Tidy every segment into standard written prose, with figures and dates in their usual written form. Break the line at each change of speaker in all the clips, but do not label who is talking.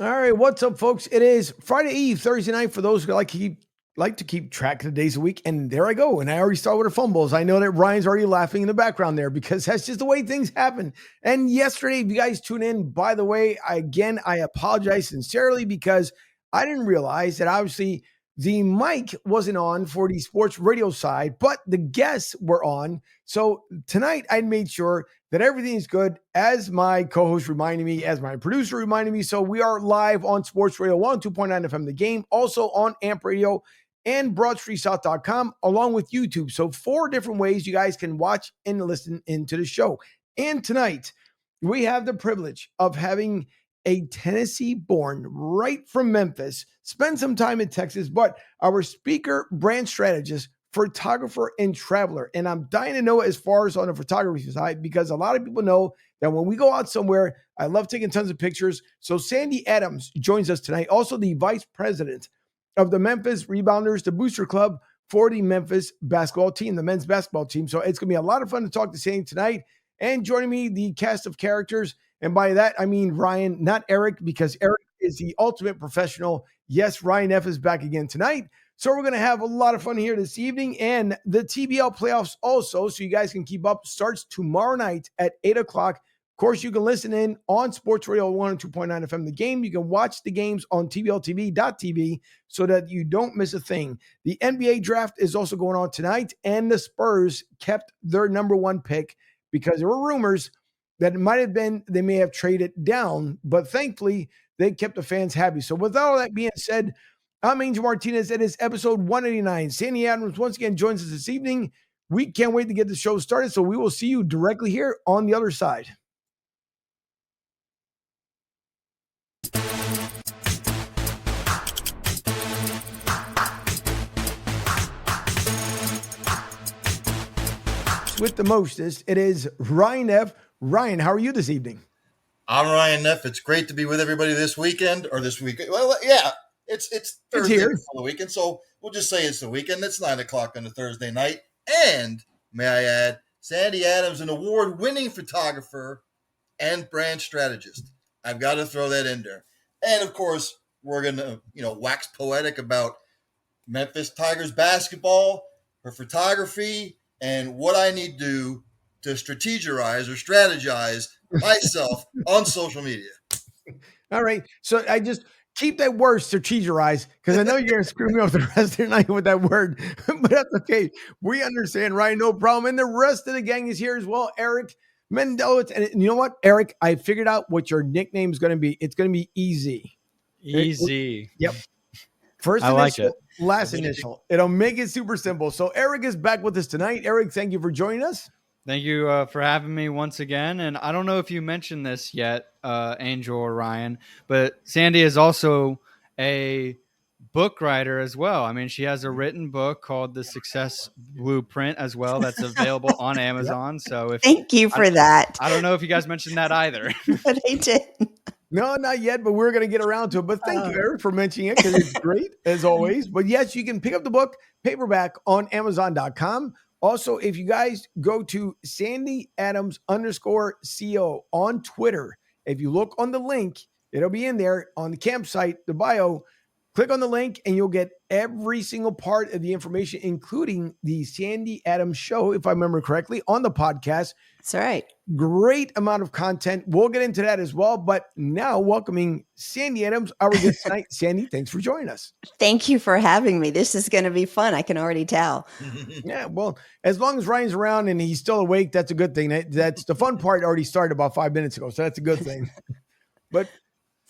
All right, what's up, folks? It is Friday Eve, Thursday night for those who like to keep track of the days of the week. And there I go. And I already started with the fumbles. I know that Ryan's already laughing in the background there because that's just the way things happen. And yesterday, if you guys tune in, by the way, I apologize sincerely because I didn't realize that obviously the mic wasn't on for the sports radio side, but the guests were on. So tonight I made sure that everything is good, as my co-host reminded me, as my producer reminded me. So we are live on Sports Radio 102.9 FM The Game, also on AMP Radio and BroadStreetSouth.com, along with YouTube. So 4 different ways you guys can watch and listen into the show. And tonight, we have the privilege of having a Tennessee born right from Memphis, spend some time in Texas, but our speaker, brand strategist, photographer, and traveler. And I'm dying to know as far as on the photography side, because a lot of people know that when we go out somewhere, I love taking tons of pictures. So Sandy Adams joins us tonight, also the vice president of the Memphis Rebounders, the booster club for the Memphis basketball team, the men's basketball team. So it's going to be a lot of fun to talk to Sandy tonight. And joining me, the cast of characters. And by that, I mean Ryan, not Eric, because Eric is the ultimate professional. Yes, Ryan F. is back again tonight. So we're going to have a lot of fun here this evening. And the TBL playoffs also, so you guys can keep up, starts tomorrow night at 8 o'clock. Of course, you can listen in on Sports Radio 102.9 FM The Game. You can watch the games on TBLTV.tv so that you don't miss a thing. The NBA draft is also going on tonight, and the Spurs kept their number 1 pick because there were rumors that it might have been they may have traded down, but thankfully they kept the fans happy. So with all that being said, I'm Angel Martinez. It is episode 189. Sandy Adams once again joins us this evening. We can't wait to get the show started, so we will see you directly here on the other side. With the mostest, it is Ryan F. Ryan, how are you this evening?
I'm Ryan F. It's great to be with everybody this weekend or this week. Well, yeah, it's Thursday before the weekend, so we'll just say it's the weekend. It's 9 o'clock on a Thursday night. And may I add, Sandy Adams, an award-winning photographer and brand strategist. I've got to throw that in there. And of course, we're gonna wax poetic about Memphis Tigers basketball, her photography, and what I need to do to strategize myself on social media.
All right. So I just keep that word strategize because I know you're going to screw me up the rest of the night with that word, but that's okay. We understand, Ryan. No problem. And the rest of the gang is here as well. Eric Mendelowitz. And you know what, Eric? I figured out what your nickname is going to be. It's going to be Easy.
Easy.
Yep. First
I like
initial, last initial. It'll make it super simple. So Eric is back with us tonight. Eric, thank you for joining us.
Thank you for having me once again. And I don't know if you mentioned this yet, Angel or Ryan, but Sandy is also a book writer as well. I mean, she has a written book called The Success Blueprint as well that's available on Amazon. So
thank you for that.
I don't know if you guys mentioned that either.
But I did.
No, not yet, but we're going to get around to it. But thank you, Eric, for mentioning it because it's great, as always. But yes, you can pick up the book, paperback, on Amazon.com. Also, if you guys go to Sandy Adams _CO on Twitter, if you look on the link, it'll be in there on the campsite, the bio. Click on the link and you'll get every single part of the information, including the Sandy Adams show, if I remember correctly, on the podcast.
That's right.
Great amount of content. We'll get into that as well. But now welcoming Sandy Adams, our guest tonight. Sandy, thanks for joining us.
Thank you for having me. This is going to be fun. I can already tell.
Yeah, well, as long as Ryan's around and he's still awake, that's a good thing. That's the fun part already started about 5 minutes ago. So that's a good thing. But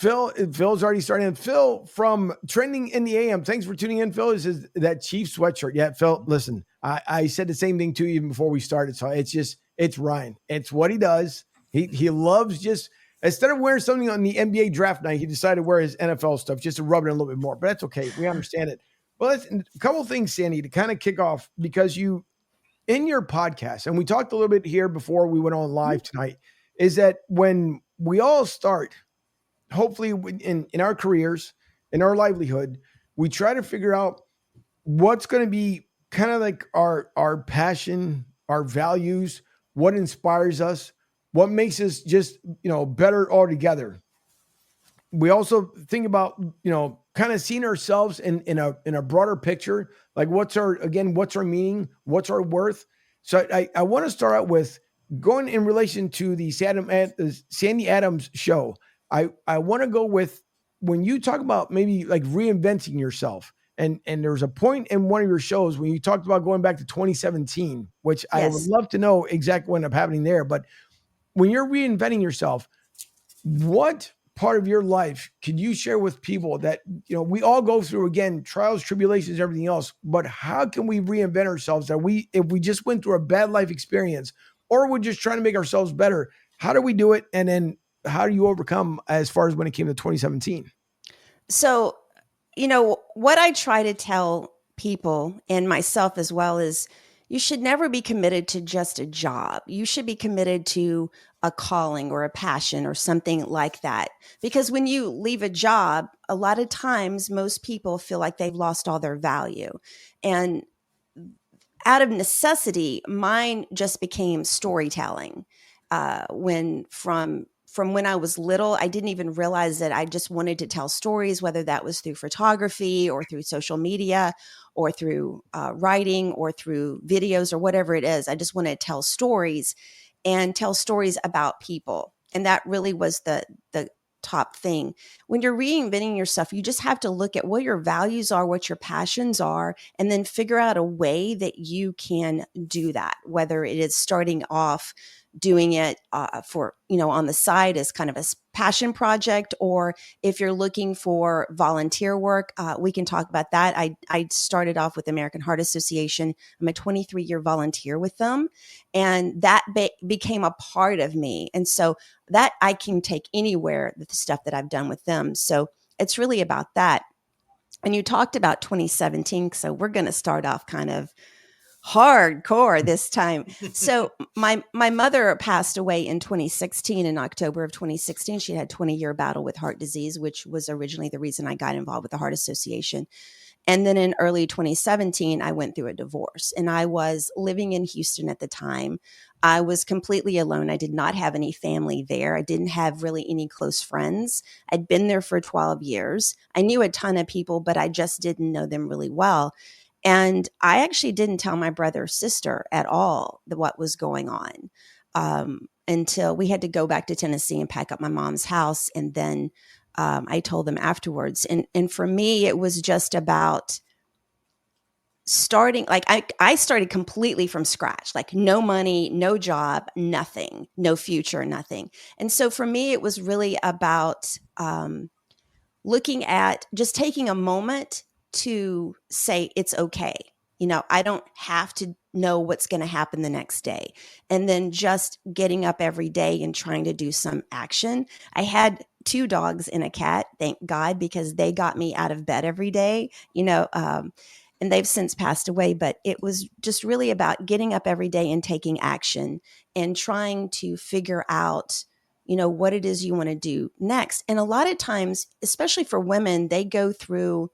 Phil's already starting. And Phil from Trending in the AM, thanks for tuning in, Phil. This is that Chief sweatshirt. Yeah, Phil, listen, I said the same thing to you even before we started. So it's Ryan. It's what he does. He loves just, instead of wearing something on the NBA draft night, he decided to wear his NFL stuff just to rub it in a little bit more. But that's okay. We understand it. Well, a couple of things, Sandy, to kind of kick off, because you, in your podcast, and we talked a little bit here before we went on live tonight, is that when we all start, hopefully in our careers, in our livelihood, we try to figure out what's going to be kind of like our passion, our values, what inspires us, what makes us just, better altogether. we also think about, kind of seeing ourselves in a broader picture, like what's our meaning, what's our worth. So I want to start out with going in relation to the Sandy Adams show. I want to go with, when you talk about maybe like reinventing yourself, and there's a point in one of your shows when you talked about going back to 2017, which I would
Yes.
love to know exactly what ended up happening there. But when you're reinventing yourself, what part of your life could you share with people that, we all go through, again, trials, tribulations, everything else, but how can we reinvent ourselves, that if we just went through a bad life experience, or we're just trying to make ourselves better, how do we do it? And then how do you overcome, as far as when it came to 2017?
So, what I try to tell people, and myself as well, is you should never be committed to just a job. You should be committed to a calling or a passion or something like that. Because when you leave a job, a lot of times most people feel like they've lost all their value. And out of necessity, mine just became storytelling. From when I was little, I didn't even realize that I just wanted to tell stories, whether that was through photography or through social media or through writing or through videos or whatever it is. I just want to tell stories and tell stories about people. And that really was the top thing. When you're reinventing yourself, you just have to look at what your values are, what your passions are, and then figure out a way that you can do that, whether it is starting off doing it for, on the side as kind of a passion project, or if you're looking for volunteer work, we can talk about that. I started off with the American Heart Association. I'm a 23-year volunteer with them, and that became a part of me. And so that I can take anywhere, the stuff that I've done with them. So it's really about that. And you talked about 2017, so we're going to start off kind of hardcore this time. So my mother passed away in 2016, in October of 2016. She had a 20-year battle with heart disease, which was originally the reason I got involved with the Heart Association. And then in early 2017, I went through a divorce, and I was living in Houston at the time. I was completely alone. I did not have any family there. I didn't have really any close friends. I'd been there for 12 years. I knew a ton of people, but I just didn't know them really well. And I actually didn't tell my brother or sister at all what was going on until we had to go back to Tennessee and pack up my mom's house. And then I told them afterwards. And for me, it was just about starting, like I started completely from scratch, like no money, no job, nothing, no future, nothing. And so for me, it was really about looking at just taking a moment to say it's okay. I don't have to know what's going to happen the next day. And then just getting up every day and trying to do some action. I had 2 dogs and a cat, thank God, because they got me out of bed every day, and they've since passed away. But it was just really about getting up every day and taking action and trying to figure out what it is you want to do next. And a lot of times, especially for women, they go through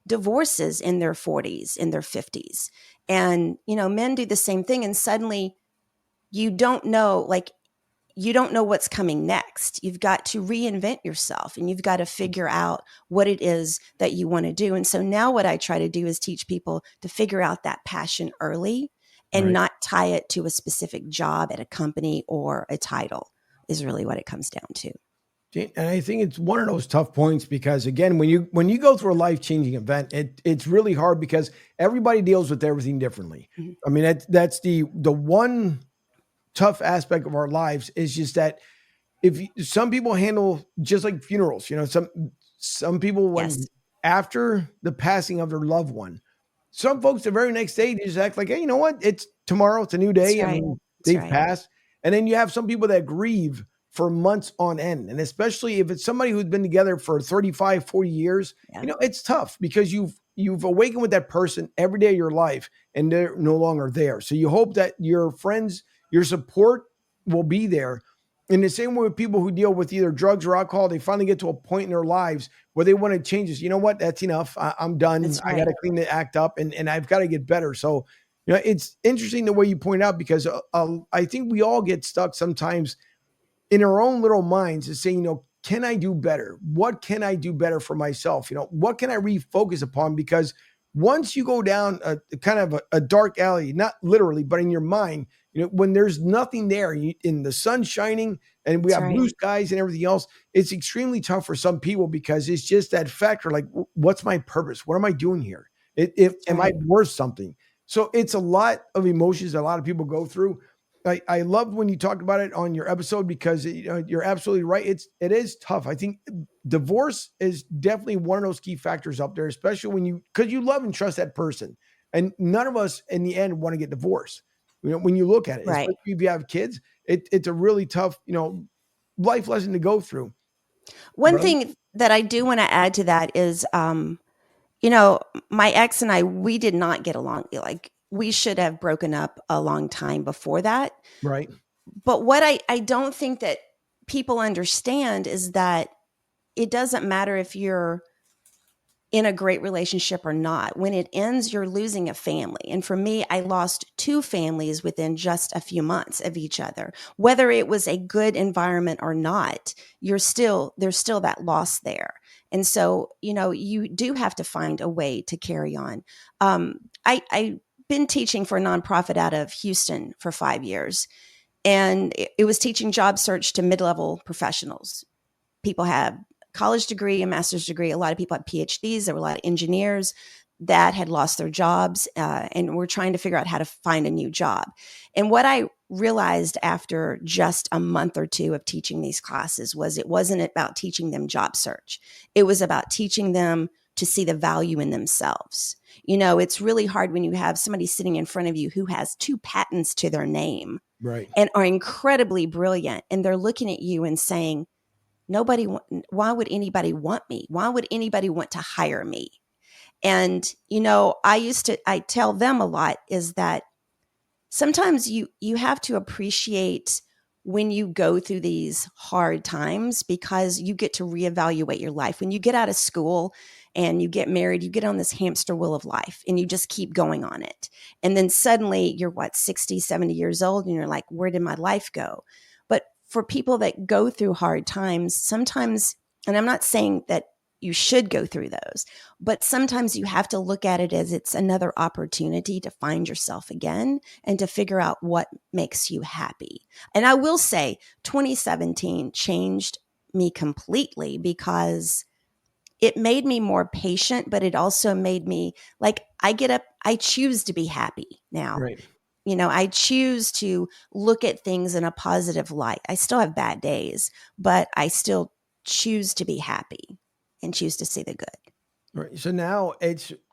divorces in their 40s, in their 50s. And, men do the same thing. And suddenly you don't know what's coming next. You've got to reinvent yourself, and you've got to figure out what it is that you want to do. And so now what I try to do is teach people to figure out that passion early and
Right.
not tie it to a specific job at a company or a title, is really what it comes down to.
And I think it's one of those tough points, because again, when you go through a life-changing event, it's really hard, because everybody deals with everything differently.
Mm-hmm.
I mean, that's the one tough aspect of our lives, is just that some people handle just like funerals, some people, when
Yes.
after the passing of their loved one, some folks the very next day, they just act like, hey, you know what? It's tomorrow. It's a new day.
That's
I
right.
mean,
That's
they've
right.
passed. And then you have some people that grieve for months on end. And especially if it's somebody who's been together for 35, 40 years,
Yeah.
it's tough, because you've awakened with that person every day of your life, and they're no longer there. So you hope that your friends, your support will be there. In the same way with people who deal with either drugs or alcohol, they finally get to a point in their lives where they want to change this. You know what? That's enough. I'm done.
That's
I
right.
got to clean the act up, and I've got to get better. So, it's interesting the way you point out, because I think we all get stuck sometimes in our own little minds, is saying, can I do better? What can I do better for myself? What can I refocus upon? Because once you go down a kind of a dark alley, not literally, but in your mind, when there's nothing there in the sun shining and we
That's
have
right.
blue skies and everything else, it's extremely tough for some people because it's just that factor. Like, what's my purpose? What am I doing here?
That's
Am I
right.
worth something? So it's a lot of emotions that a lot of people go through. I loved when you talked about it on your episode because you're absolutely right. It is tough. I think divorce is definitely one of those key factors up there, especially because you love and trust that person, and none of us in the end want to get divorced. When you look at it,
Right.
especially if you have kids, it's a really tough life lesson to go through.
One
Right?
thing that I do want to add to that is, you know, my ex and I, we did not get along. Like, we should have broken up a long time before that.
Right.
But what I don't think that people understand is that it doesn't matter if you're in a great relationship or not. When it ends, you're losing a family. And for me, I lost two families within just a few months of each other. Whether it was a good environment or not, there's still that loss there. And so, you do have to find a way to carry on. I've been teaching for a nonprofit out of Houston for 5 years, and it was teaching job search to mid-level professionals. People have college degree, a master's degree. A lot of people had PhDs. There were a lot of engineers that had lost their jobs and were trying to figure out how to find a new job. And what I realized after just a month or two of teaching these classes was it wasn't about teaching them job search. It was about teaching them to see the value in themselves. It's really hard when you have somebody sitting in front of you who has 2 patents to their name
Right.
and are incredibly brilliant, and they're looking at you and saying, why would anybody want me? Why would anybody want to hire me? And, I tell them a lot is that sometimes you have to appreciate when you go through these hard times, because you get to reevaluate your life. When you get out of school and you get married, you get on this hamster wheel of life and you just keep going on it. And then suddenly you're 60, 70 years old and you're like, where did my life go? But for people that go through hard times, sometimes, and I'm not saying that you should go through those, but sometimes you have to look at it as it's another opportunity to find yourself again and to figure out what makes you happy. And I will say 2017 changed me completely because it made me more patient, but it also made me like, I get up, I choose to be happy now.
Right.
I choose to look at things in a positive light. I still have bad days, but I still choose to be happy and choose to see the good.
Right. So now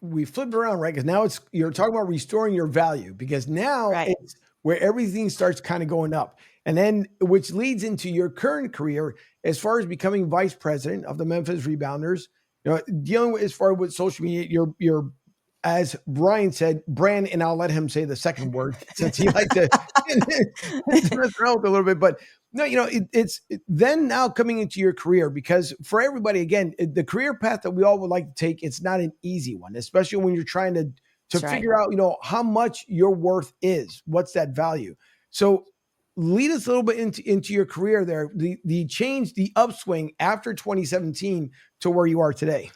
we flipped around, right? Because now you're talking about restoring your value, because now
Right.
it's where everything starts kind of going up. And then which leads into your current career as far as becoming vice president of the Memphis Rebounders, dealing with as far with social media, your as Brian said, brand, and I'll let him say the second word since he likes to mess around with a little bit, but no, it's then now coming into your career, because for everybody, again, the career path that we all would like to take, it's not an easy one, especially when you're trying to
That's right.
figure out, how much your worth is, what's that value. So lead us a little bit into your career there, the change, the upswing after 2017 to where you are today.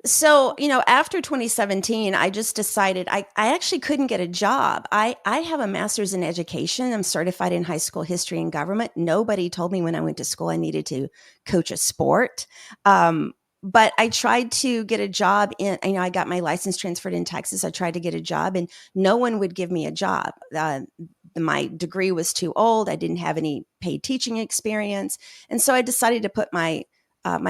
So, after 2017, I just decided I actually couldn't get a job. I have a master's in education. I'm certified in high school history and government. Nobody told me when I went to school I needed to coach a sport. But I tried to get a job I got my license transferred in Texas. I tried to get a job and no one would give me a job. My degree was too old. I didn't have any paid teaching experience. And so I decided to put my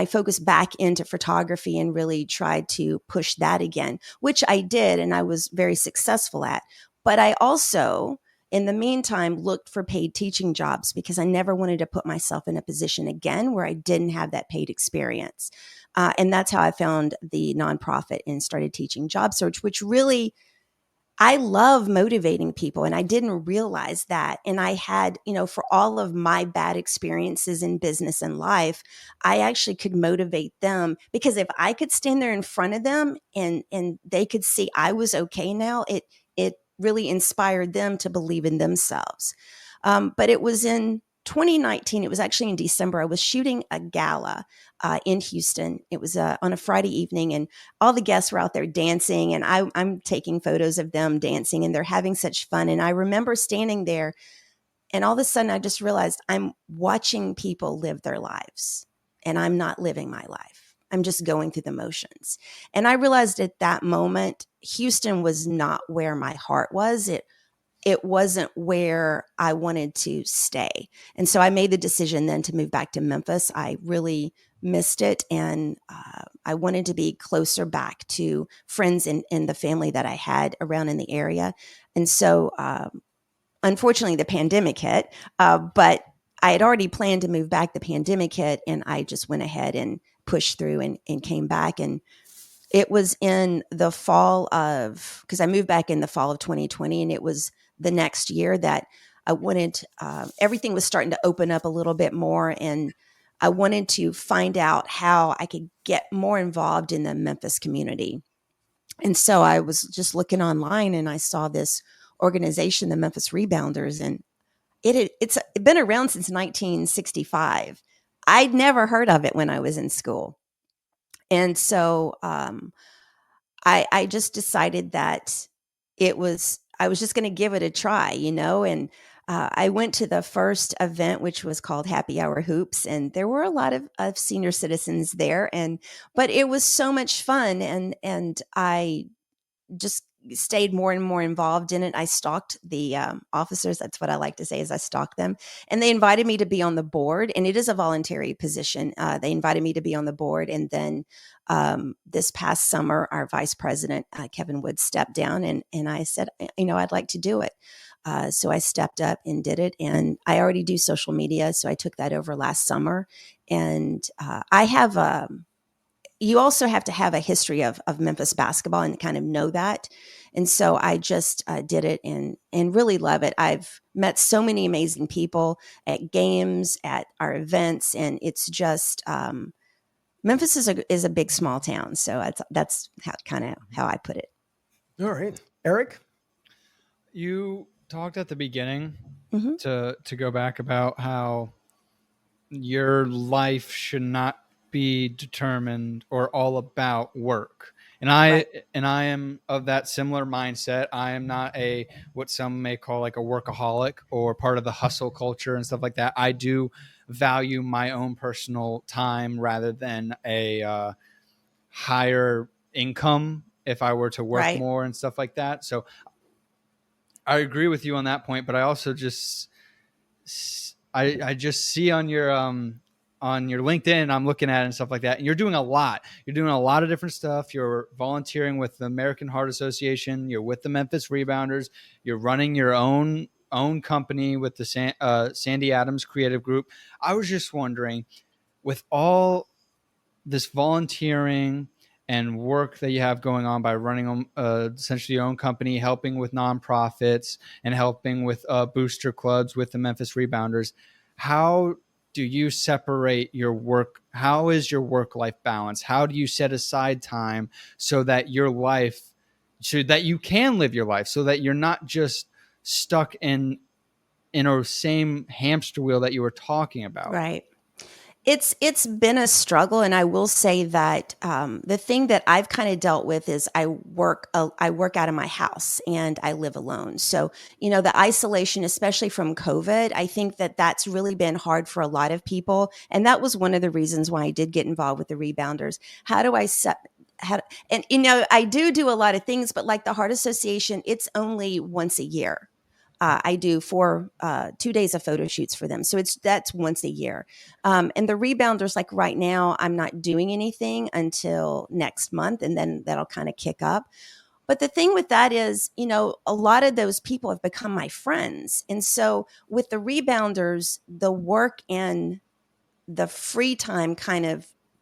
focus back into photography and really tried to push that again, which I did and I was very successful at. But I also, in the meantime, looked for paid teaching jobs because I never wanted to put myself in a position again where I didn't have that paid experience. And that's how I found the nonprofit and started teaching job search, which really, I love motivating people, and I didn't realize that. And I had, for all of my bad experiences in business and life, I actually could motivate them, because if I could stand there in front of them and they could see I was okay now, it really inspired them to believe in themselves. But it was in 2019, it was actually in December, I was shooting a gala in Houston. It was on a Friday evening, and all the guests were out there dancing, and I'm taking photos of them dancing, and they're having such fun. And I remember standing there, and all of a sudden I just realized I'm watching people live their lives, and I'm not living my life. I'm just going through the motions. And I realized at that moment, Houston was not where my heart was. It wasn't where I wanted to stay. And so I made the decision then to move back to Memphis. I really missed it. And I wanted to be closer back to friends and the family that I had around in the area. And so unfortunately, the pandemic hit, but I had already planned to move back. The pandemic hit, and I just went ahead and pushed through and came back. And it was in the fall of, because I moved back in the fall of 2020, and it was the next year that I wanted, everything was starting to open up a little bit more, and I wanted to find out how I could get more involved in the Memphis community. And so I was just looking online, and I saw this organization, the Memphis Rebounders, and it's been around since 1965. I'd never heard of it when I was in school. And so I just decided that I was just going to give it a try, and I went to the first event, which was called Happy Hour Hoops, and there were a lot of senior citizens there, but it was so much fun, and I just stayed more and more involved in it. I stalked the officers. That's what I like to say, is I stalked them, and they invited me to be on the board, and it is a voluntary position. They invited me to be on the board, and then this past summer, our vice president, Kevin Wood, stepped down, and I said, I'd like to do it. So I stepped up and did it, and I already do social media, so I took that over last summer, and I have you also have to have a history of Memphis basketball and kind of know that. And so I just did it and really love it. I've met so many amazing people at games, at our events, and it's just Memphis is a big small town. So that's how I put it.
All right, Eric.
You talked at the beginning
Mm-hmm.
to go back about how your life should not be determined or all about work. And I am of that similar mindset. I am not what some may call like a workaholic or part of the hustle culture and stuff like that. I do value my own personal time rather than a higher income if I were to work more and stuff like that. So I agree with you on that point, but I also just I just see on your LinkedIn, I'm looking at it and stuff like that, and you're doing a lot. You're doing a lot of different stuff. You're volunteering with the American Heart Association. You're with the Memphis Rebounders. You're running your own company with the Sandy Adams Creative Group. I was just wondering, with all this volunteering and work that you have going on by running essentially your own company, helping with nonprofits and helping with booster clubs with the Memphis Rebounders, how do you separate your work? How is your work-life balance? How do you set aside time so that that you can live your life, so that you're not just stuck in a same hamster wheel that you were talking about?
Right. It's been a struggle, and I will say that the thing that I've kind of dealt with is I work out of my house and I live alone. So the isolation, especially from COVID, I think that that's really been hard for a lot of people, and that was one of the reasons why I did get involved with the Rebounders. How do I set? And I do a lot of things, but like the Heart Association, it's only once a year. I do 2 days of photo shoots for them. So that's once a year. And the Rebounders, like right now, I'm not doing anything until next month, and then that'll kind of kick up. But the thing with that is, a lot of those people have become my friends. And so with the Rebounders, the work and the free time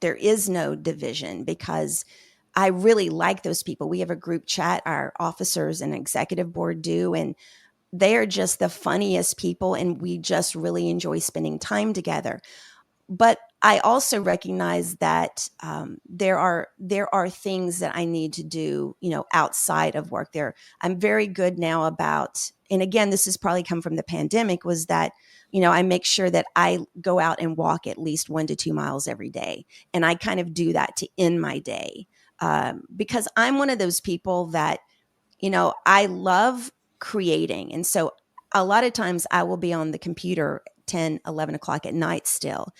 there is no division, because I really like those people. We have a group chat, our officers and executive board do, and they are just the funniest people, and we just really enjoy spending time together. But I also recognize that there are things that I need to do, outside of work. I'm very good now about, and again, this has probably come from the pandemic, was that, I make sure that I go out and walk at least 1 to 2 miles every day. And I kind of do that to end my day. Because I'm one of those people that, I love creating. And so a lot of times I will be on the computer 10, 11 o'clock at night still.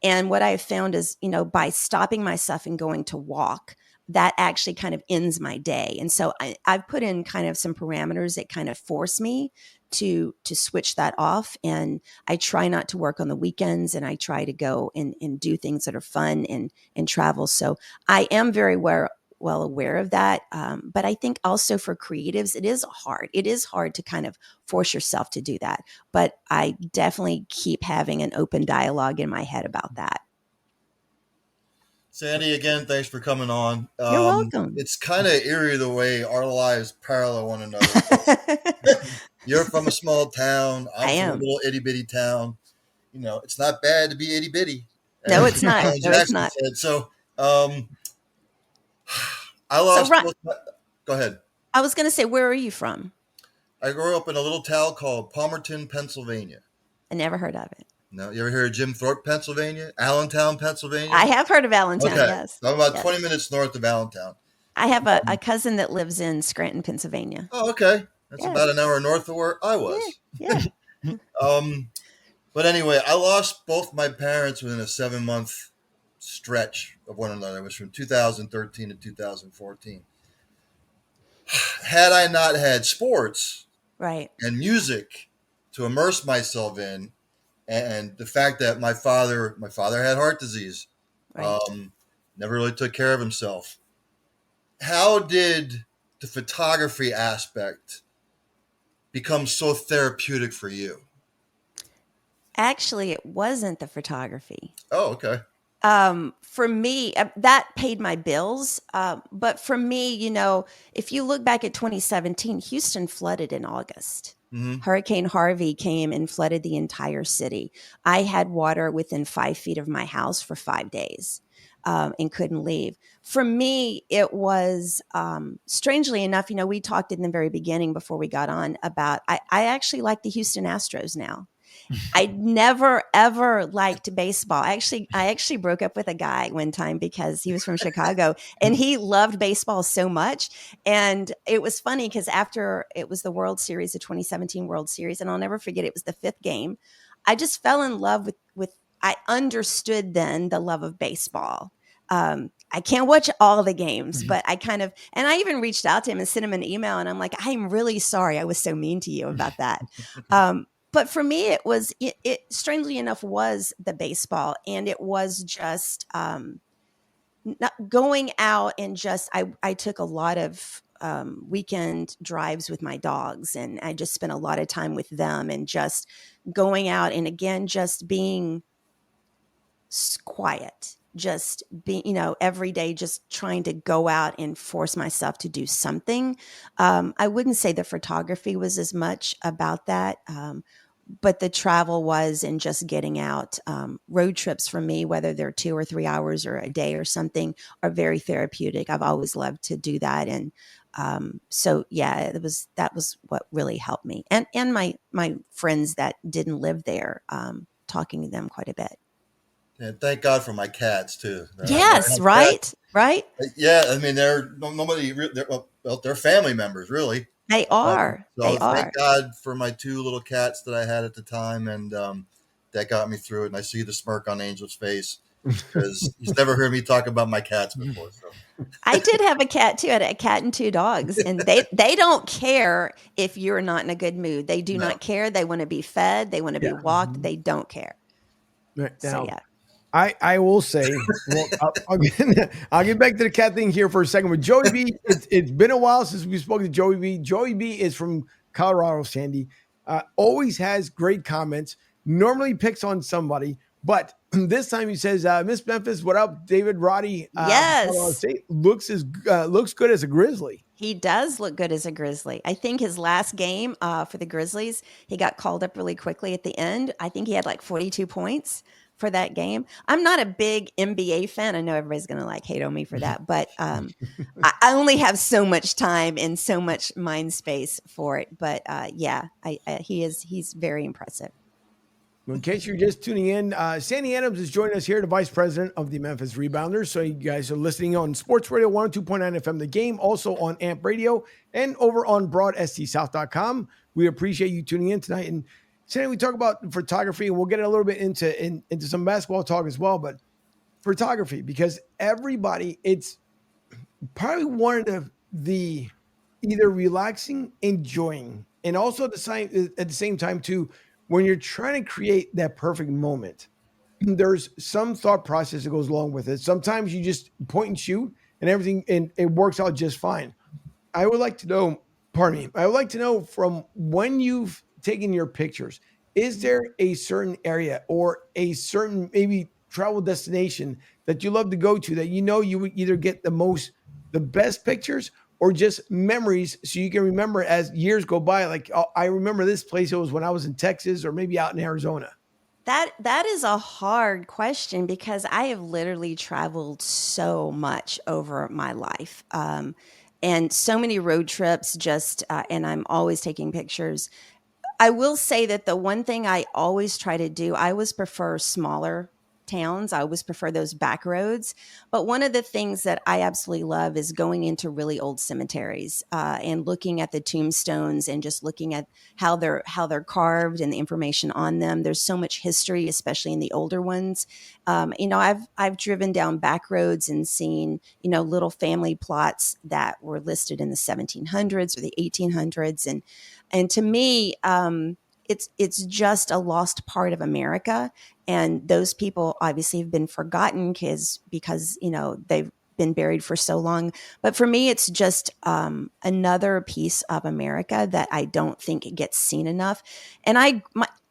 And what I've found is, by stopping myself and going to walk, that actually kind of ends my day. And so I've put in kind of some parameters that kind of force me to switch that off. And I try not to work on the weekends, and I try to go and do things that are fun and travel. So I am very well aware of that. But I think also for creatives, it is hard. It is hard to kind of force yourself to do that. But I definitely keep having an open dialogue in my head about that.
Sandy, again, thanks for coming on.
You're welcome.
It's kind of eerie the way our lives parallel one another. You're from a small town. I'm from a little itty bitty town. It's not bad to be itty bitty.
No, it's not. No, it's not.
So, I lost. Go ahead.
I was going to say, where are you from?
I grew up in a little town called Palmerton, Pennsylvania.
I never heard of it.
No, you ever heard of Jim Thorpe, Pennsylvania? Allentown, Pennsylvania?
I have heard of Allentown,
okay.
Yes.
I'm about 20 minutes north of Allentown.
I have a cousin that lives in Scranton, Pennsylvania.
Oh, okay. That's about an hour north of where I was.
Yeah.
But anyway, I lost both my parents within a 7-month stretch of one another. It was from 2013 to 2014. Had I not had sports and music to immerse myself in, and the fact that my father had heart disease, never really took care of himself. How did the photography aspect become so therapeutic for you?
Actually, it wasn't the photography.
Oh, okay.
For me, that paid my bills. But for me, if you look back at 2017, Houston flooded in August. Mm-hmm. Hurricane Harvey came and flooded the entire city. I had water within 5 feet of my house for 5 days and couldn't leave. For me, it was, strangely enough, we talked in the very beginning before we got on about, I actually like the Houston Astros now. I never, ever liked baseball. I actually broke up with a guy one time because he was from Chicago and he loved baseball so much. And it was funny because after it was the World Series, the 2017 World Series, and I'll never forget, it was the 5th game. I just fell in love with I understood then the love of baseball. I can't watch all the games, but and I even reached out to him and sent him an email, and I'm like, I'm really sorry I was so mean to you about that. But for me, it was, it strangely enough was the baseball, and it was just not going out and I took a lot of weekend drives with my dogs, and I just spent a lot of time with them and just going out and again, just being quiet, just being, every day, just trying to go out and force myself to do something. I wouldn't say the photography was as much about that. But the travel was, and just getting out. Road trips for me, whether they're 2 or 3 hours or a day or something, are very therapeutic. I've always loved to do that. And so, yeah, that was what really helped me. And my friends that didn't live there, talking to them quite a bit.
And thank God for my cats too.
Yes, right.
Yeah, I mean, they're family members, really.
They are.
Thank God for my 2 little cats that I had at the time, and that got me through it. And I see the smirk on Angel's face because he's never heard me talk about my cats before. So.
I did have a cat too. I had a cat and 2 dogs, and they don't care if you're not in a good mood. They do not care. They want to be fed. They want to be walked. They don't care.
Right.
So yeah.
I will say, I'll get back to the cat thing here for a second. With Joey B, it's been a while since we spoke to Joey B. Joey B is from Colorado, Sandy. Always has great comments. Normally picks on somebody, but this time he says, "Miss Memphis, what up, David Roddy?"
Yes,
looks good as a Grizzly.
He does look good as a Grizzly. I think his last game for the Grizzlies, he got called up really quickly at the end. I think he had like 42 points for that game. I'm not a big NBA fan. I know everybody's going to hate on me for that, but I only have so much time and so much mind space for it. But he's very impressive.
In case you're just tuning in, Sandy Adams is joining us here, the vice president of the Memphis Rebounders. So you guys are listening on Sports Radio 102.9 FM, The Game, also on AMP Radio and over on broadstsouth.com. We appreciate you tuning in tonight. And Sandy, we talk about photography, and we'll get a little bit into some basketball talk as well, but photography, because everybody, it's probably one of the either relaxing, enjoying, and also at the same time too, when you're trying to create that perfect moment, there's some thought process that goes along with it. Sometimes you just point and shoot and everything, and it works out just fine. I would like to know from when you've taken your pictures, is there a certain area or a certain maybe travel destination that you love to go to that you would either get the best pictures or just memories so you can remember as years go by? Like, oh, I remember this place. It was when I was in Texas or maybe out in Arizona.
That is a hard question because I have literally traveled so much over my life, and so many road trips. And I'm always taking pictures. I will say that the one thing I always try to do, I always prefer smaller towns. I always prefer those back roads. But one of the things that I absolutely love is going into really old cemeteries and looking at the tombstones and just looking at how they're carved and the information on them. There's so much history, especially in the older ones. I've driven down back roads and seen, little family plots that were listed in the 1700s or the 1800s. And to me, it's just a lost part of America. And those people obviously have been forgotten because they've been buried for so long. But for me, it's just another piece of America that I don't think it gets seen enough. And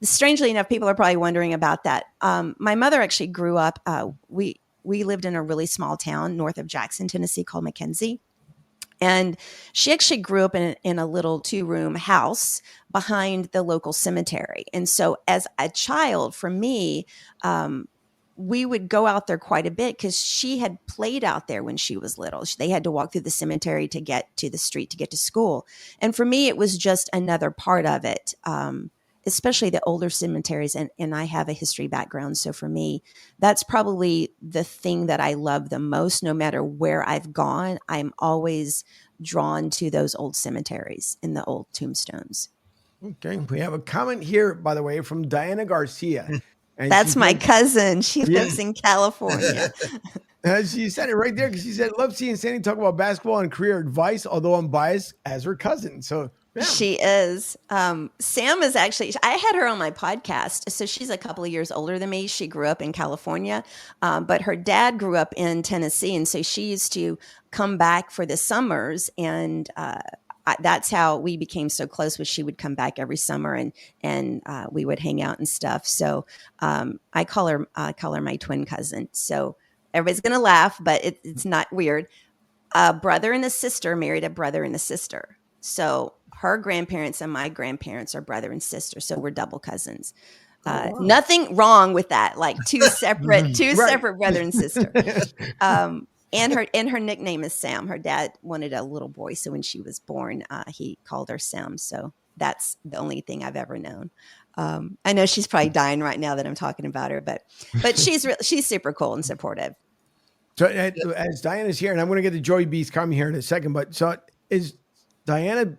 strangely enough, people are probably wondering about that. My mother actually grew up, we lived in a really small town north of Jackson, Tennessee called McKenzie. And she actually grew up in a little 2-room house behind the local cemetery. And so as a child, for me, we would go out there quite a bit because she had played out there when she was little. They had to walk through the cemetery to get to the street to get to school. And for me, it was just another part of it, especially the older cemeteries. And I have a history background. So for me, that's probably the thing that I love the most. No matter where I've gone, I'm always drawn to those old cemeteries and the old tombstones.
Okay. We have a comment here, by the way, from Diana Garcia. And
that's my cousin. She lives in California.
She said it right there because she said, love seeing Sandy talk about basketball and career advice, although I'm biased as her cousin. So yeah.
She is. Sam is actually, I had her on my podcast. So she's a couple of years older than me. She grew up in California, but her dad grew up in Tennessee. And so she used to come back for the summers. And that's how we became so close, was she would come back every summer and we would hang out and stuff. So I call her my twin cousin. So everybody's going to laugh, but it's not weird. A brother and a sister married a brother and a sister. So her grandparents and my grandparents are brother and sister. So we're double cousins. Wow. Nothing wrong with that. Like two separate brother and sister. And her nickname is Sam. Her dad wanted a little boy. So when she was born, he called her Sam. So that's the only thing I've ever known. I know she's probably dying right now that I'm talking about her, but she's super cool and supportive.
So as Diana's here, and I'm going to get to Joey B's comment here in a second, but so is Diana,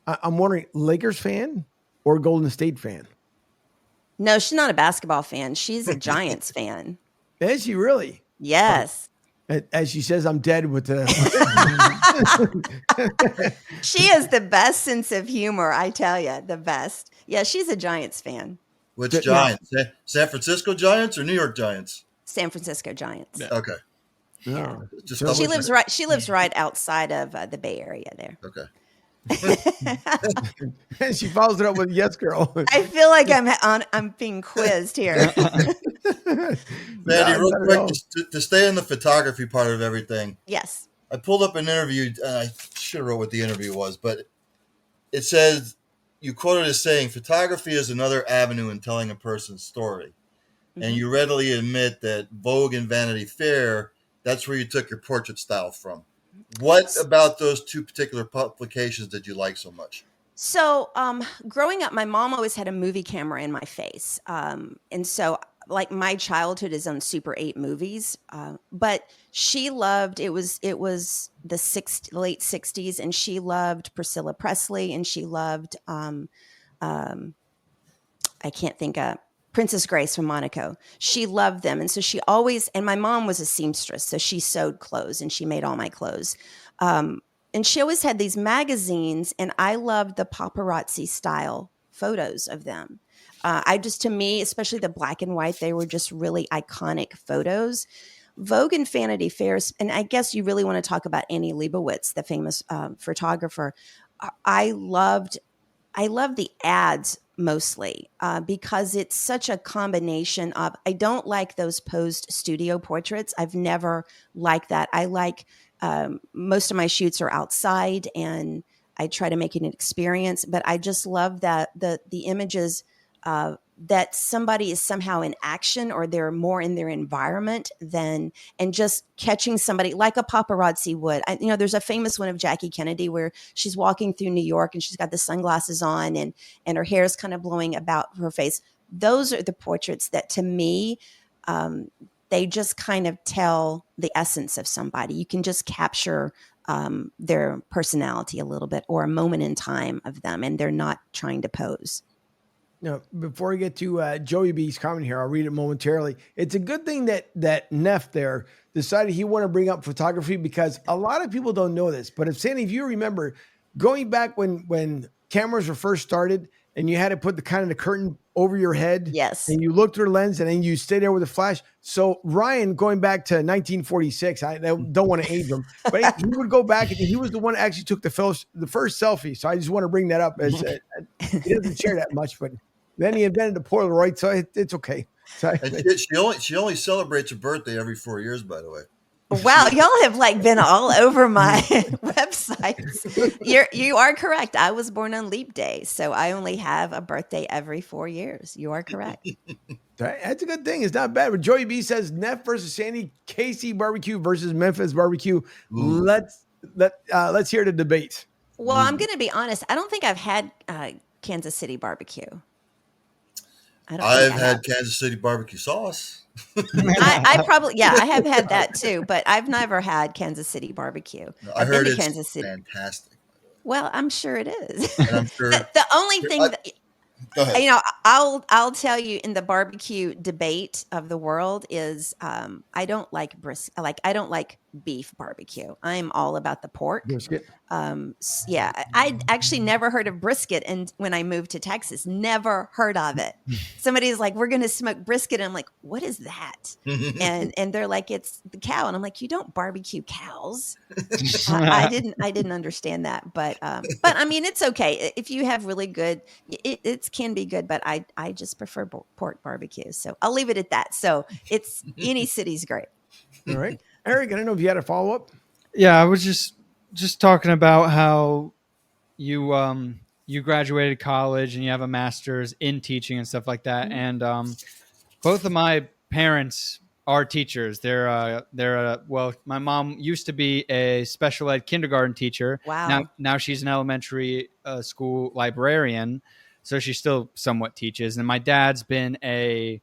I'm wondering, Lakers fan or Golden State fan?
No, she's not a basketball fan. She's a Giants fan.
Is she really?
Yes.
As she says, I'm dead with the.
She has the best sense of humor, I tell you, the best. Yeah, she's a Giants fan.
Which Giants? San Francisco Giants or New York Giants?
San Francisco Giants.
Yeah. Okay.
Yeah.
She lives right outside of the Bay Area there.
Okay.
And she follows it up with "Yes, girl."
I feel like I'm being quizzed here.
Mandy, real quick, to stay in the photography part of everything.
Yes.
I pulled up an interview. I should have wrote what the interview was, but it says, you quoted as saying, photography is another avenue in telling a person's story. Mm-hmm. And you readily admit that Vogue and Vanity Fair, that's where you took your portrait style from. What about those two particular publications did you like so much?
So, growing up, my mom always had a movie camera in my face. And so, like, my childhood is on Super 8 movies. But she loved it was the late 60s, and she loved Priscilla Presley, and she loved um, I can't think of Princess Grace from Monaco. She loved them. And so she always, and my mom was a seamstress. So she sewed clothes and she made all my clothes. Um, and she always had these magazines, and I loved the paparazzi style photos of them. To me, especially the black and white, they were just really iconic photos. Vogue and Vanity Fairs, and I guess you really want to talk about Annie Leibovitz, the famous photographer. I loved I love the ads mostly because it's such a combination of. I don't like those posed studio portraits. I've never liked that. I like most of my shoots are outside, and I try to make it an experience. But I just love that the images that somebody is somehow in action, or they're more in their environment than and just catching somebody like a paparazzi would. There's a famous one of Jackie Kennedy where she's walking through New York and she's got the sunglasses on, and her hair is kind of blowing about her face. Those are the portraits that, to me, they just kind of tell the essence of somebody. You can just capture their personality a little bit, or a moment in time of them, and they're not trying to pose.
Before we get to Joey B's comment here, I'll read it momentarily. It's a good thing that Neff there decided he wanted to bring up photography, because a lot of people don't know this. But if you remember, going back when cameras were first started, and you had to put the curtain over your head,
Yes.
and you looked through the lens, and then you stay there with a flash. So Ryan, going back to 1946, I don't want to age him, but he would go back, and he was the one that actually took the first selfie. So I just want to bring that up as he doesn't share that much, but. Then he invented the Polaroid, so it's okay.
And she only celebrates her birthday every 4 years, by the way.
Wow, y'all have been all over my websites. You are correct. I was born on Leap Day, so I only have a birthday every 4 years. You are correct.
That's a good thing. It's not bad. But Joey B says Neff versus Sandy, KC Barbecue versus Memphis Barbecue. Ooh. Let's hear the debate.
Well, I'm going to be honest. I don't think I've had Kansas City barbecue.
I've had Kansas City barbecue sauce.
I have had that too, but I've never had Kansas City barbecue.
I heard it's Kansas City. Fantastic.
Well, I'm sure it is.
And I'm sure
the only thing
go ahead.
I'll tell you, in the barbecue debate of the world is I don't like I don't like beef barbecue. I'm all about the pork.
Brisket.
I actually never heard of brisket, and when I moved to Texas, never heard of it. Somebody's like, "We're going to smoke brisket," and I'm like, "What is that?" and they're like, "It's the cow," and I'm like, "You don't barbecue cows." I didn't understand that, but I mean, it's okay if you have really good. It can be good, but I just prefer pork barbecue, so I'll leave it at that. So it's any city's great.
All right, Eric, I don't know if you had a follow up.
Yeah, I was just talking about how you graduated college and you have a master's in teaching and stuff like that. And both of my parents are teachers. They're well, my mom used to be a special ed kindergarten teacher.
Wow.
Now she's an elementary school librarian, so she still somewhat teaches. And my dad's been a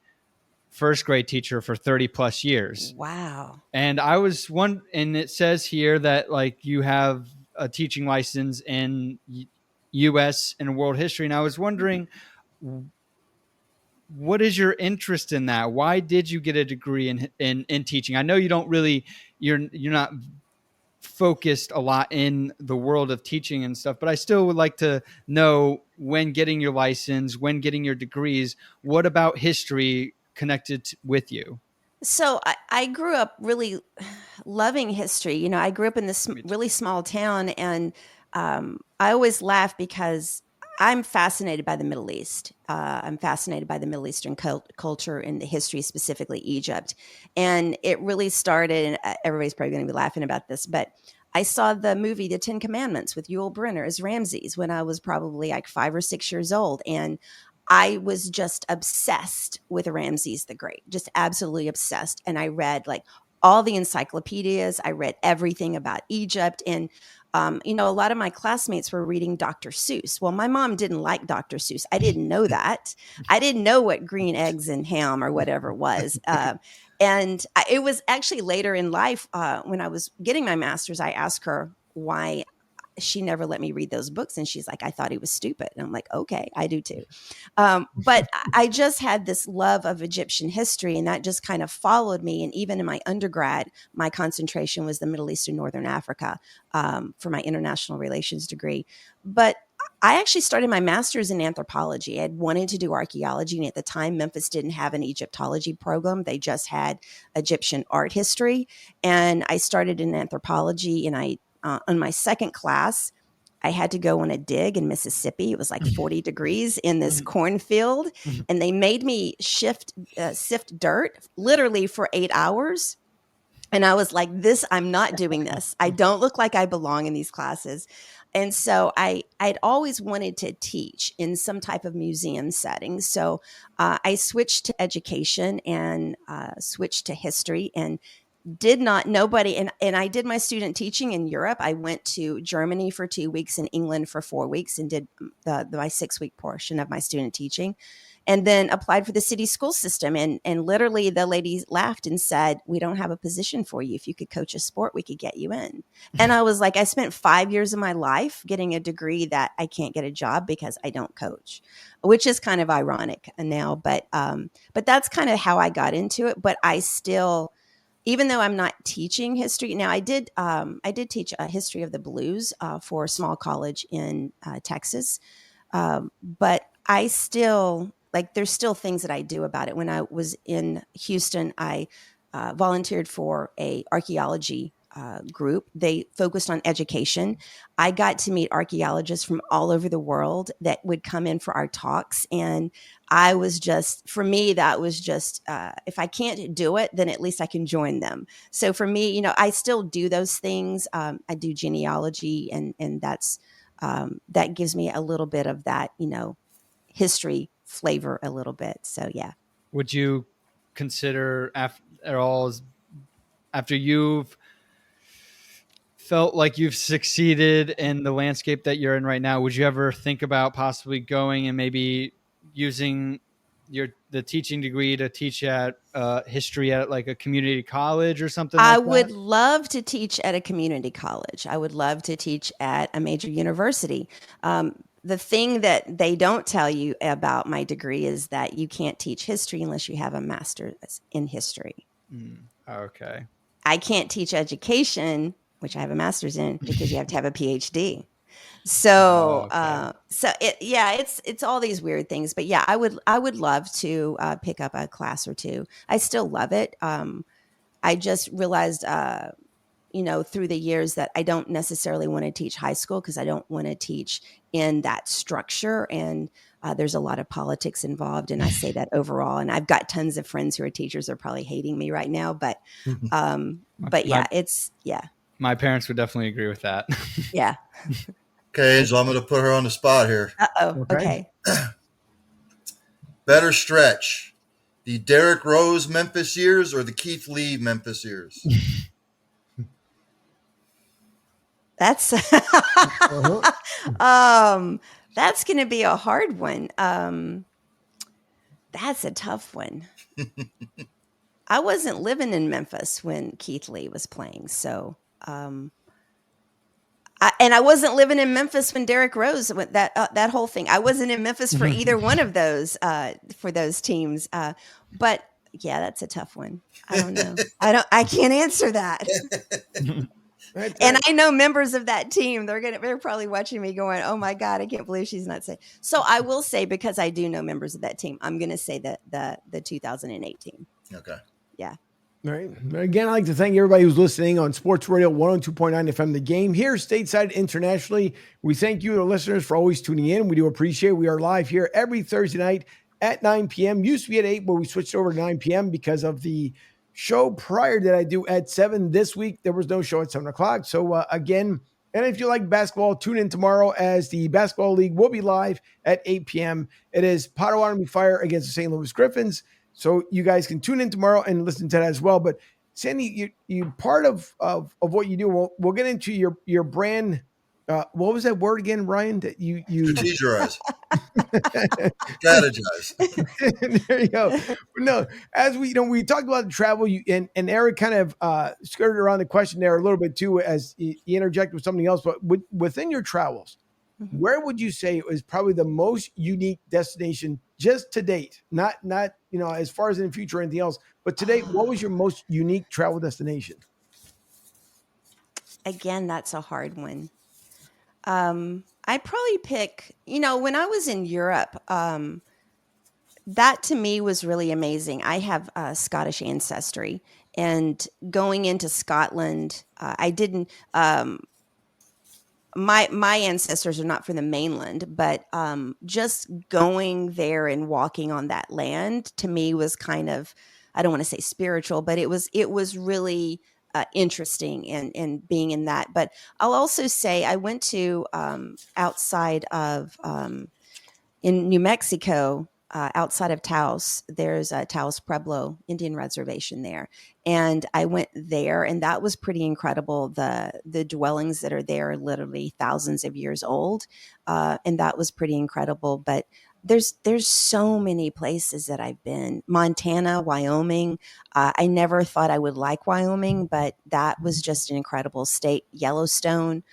first grade teacher for 30 plus years.
Wow.
And and it says here that you have a teaching license in US and world history. And I was wondering, what is your interest in that? Why did you get a degree in teaching? I know you don't really, you're not focused a lot in the world of teaching and stuff, but I still would like to know, when getting your license, when getting your degrees, what about history connected with you?
So I grew up really loving history. I grew up in this really small town, and I always laugh because I'm fascinated by the Middle East. I'm fascinated by the Middle Eastern culture and the history, specifically Egypt. And it really started, and everybody's probably going to be laughing about this, but I saw the movie The 10 Commandments with Yul Brynner as Ramses when I was probably 5 or 6 years old. And I was just obsessed with Ramses the Great, just absolutely obsessed. And I read all the encyclopedias. I read everything about Egypt. And A lot of my classmates were reading Dr. Seuss. Well, my mom didn't like Dr. Seuss. I didn't know that. I didn't know what green eggs and ham or whatever it was. It was actually later in life when I was getting my master's, I asked her why she never let me read those books. And she's like, I thought he was stupid. And I'm like, okay, I do too. But I just had this love of Egyptian history, and that just kind of followed me. And even in my undergrad, my concentration was the Middle East and Northern Africa for my international relations degree. But I actually started my master's in anthropology. I had wanted to do archaeology. And at the time, Memphis didn't have an Egyptology program. They just had Egyptian art history. And I started in anthropology, and on my second class, I had to go on a dig in Mississippi. It was like 40 degrees in this cornfield, and they made me sift dirt literally for 8 hours. And I was like, I'm not doing this. I don't look like I belong in these classes. And so I'd always wanted to teach in some type of museum setting. So I switched to education and switched to history, and and I did my student teaching in Europe. I went to Germany for 2 weeks and England for 4 weeks and did my 6-week portion of my student teaching, and then applied for the city school system. And literally the lady laughed and said, we don't have a position for you. If you could coach a sport, we could get you in. And I was like, I spent 5 years of my life getting a degree that I can't get a job because I don't coach, which is kind of ironic now. But that's kind of how I got into it. But I still, even though I'm not teaching history now, I did teach a history of the blues for a small college in Texas. But I still, there's still things that I do about it. When I was in Houston, I volunteered for a archaeology group. They focused on education. I got to meet archaeologists from all over the world that would come in for our talks. And for me, that was just, if I can't do it, then at least I can join them. So for me, I still do those things. I do genealogy, and that gives me a little bit of that, history flavor a little bit. So, yeah.
Would you consider after you've felt like you've succeeded in the landscape that you're in right now, would you ever think about possibly going and maybe using the teaching degree to teach at history at like a community college or something like that?
I would love to teach at a community college. I would love to teach at a major university. The thing that they don't tell you about my degree is that you can't teach history unless you have a master's in history.
Okay.
I can't teach education, which I have a master's in, because you have to have a PhD. So, it's all these weird things. But yeah, I would love to pick up a class or two. I still love it. I just realized, through the years that I don't necessarily want to teach high school, because I don't want to teach in that structure. And there's a lot of politics involved. And I say that overall. And I've got tons of friends who are teachers. They're probably hating me right now. But
my parents would definitely agree with that.
Yeah.
Okay, so I'm going to put her on the spot here.
Uh-oh. Okay.
Better stretch, the Derrick Rose Memphis years or the Keith Lee Memphis years?
That's that's going to be a hard one. That's a tough one. I wasn't living in Memphis when Keith Lee was playing, so I wasn't living in Memphis when Derrick Rose went that whole thing. I wasn't in Memphis for either one of those for those teams. But yeah, that's a tough one. I don't know. I can't answer that.
Right.
And I know members of that team. They're probably watching me going, "Oh my God, I can't believe she's not saying." So I will say, because I do know members of that team, I'm going to say that the 2008 team.
Okay.
Yeah.
All right. Again, I'd like to thank everybody who's listening on Sports Radio 102.9 FM The Game here stateside internationally. We thank you, the listeners, for always tuning in. We do appreciate it. We are live here every Thursday night at 9 p.m. Used to be at 8, but we switched over to 9 p.m. because of the show prior that I do at 7. This week, there was no show at 7 o'clock. So again, and if you like basketball, tune in tomorrow as the Basketball League will be live at 8 p.m. It is Potawatomi Fire against the St. Louis Griffins. So you guys can tune in tomorrow and listen to that as well. But Sandy, you part of what you do. We'll get into your brand. What was that word again, Ryan? That you
Strategize. Strategize.
there you go. No, as we talked about the travel, and Eric kind of skirted around the question there a little bit too, as he interjected with something else. But within your travels,
Mhm.
where would you say is probably the most unique destination just to date? Not as far as in the future or anything else, but to date, what was your most unique travel destination?
Again, that's a hard one. I'd probably pick, when I was in Europe, that to me was really amazing. I have Scottish ancestry, and going into Scotland, I didn't. My ancestors are not from the mainland, but just going there and walking on that land to me was kind of, I don't want to say spiritual, but it was really interesting and being in that. But I'll also say I went to outside of in New Mexico, outside of Taos, there's a Taos Pueblo Indian reservation there, and I went there, and that was pretty incredible. The dwellings that are there are literally thousands of years old, and that was pretty incredible. But there's so many places that I've been. Montana, Wyoming. I never thought I would like Wyoming, but that was just an incredible state. Yellowstone.